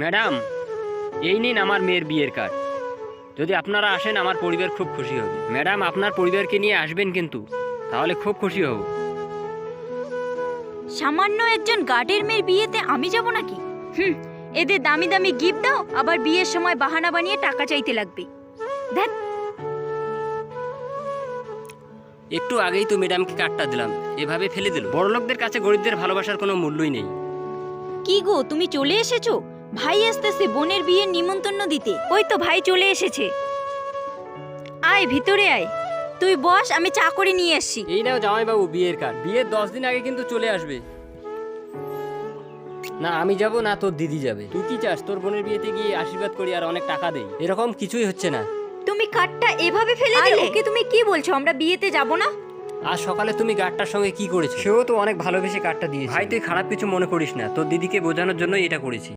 Madam, এই নিন আমার মেয়ের বিয়ের কার্ড। যদি আপনারা আসেন আমার পরিবার খুব খুশি হবে। ম্যাডাম, আপনার পরিবারকে নিয়ে আসবেন কিন্তু, তাহলে খুব খুশি হব। সামান্য একজন গার্ডের মেয়ের বিয়েতে আমি যাব নাকি? এদের দামি দামি গিফট দাও, আবার বিয়ের সময় বাহানা বানিয়ে টাকা চাইতে লাগবে। ধ্যাৎ। একটু আগেই তো ম্যাডামকে কার্ডটা দিলাম, এভাবে ফেলে দিল। বড়লোকদের কাছে গরিবদের ভালোবাসার কোনো মূল্যই নেই। কি গো, তুমি চলে এসেছো? ভাই আসতেছে বোনের বিয়ের নিমন্ত্রণ দিতে। ওই তো ভাই চলে এসেছে। আয় ভিতরে আয়, তুই বস, আমি চা করে নিয়ে আসছি। এই নাও জামাইবাবু বিয়ের কার্ড। বিয়ের 10 দিন আগে কিন্তু চলে আসবে। না আমি যাব না তোর দিদি যাবে। তুই কি চাস তোর বোনের বিয়েতে গিয়ে আশীর্বাদ করি আর অনেক টাকা দেই? এরকম কিছুই হচ্ছে না। তুমি কার্ডটা এভাবে ফেলে দিলে? ওকে তুমি কি বলছো, আমরা বিয়েতে যাব না? আজ সকালে তুমি গার্ডটার সঙ্গে কি করেছো? সেও তো অনেক ভালোবেসে কার্ডটা দিয়েছে। ভাই তুই খারাপ কিছু মনে করিস না, তোর দিদিকে বোঝানোর জন্যই এটা করেছি।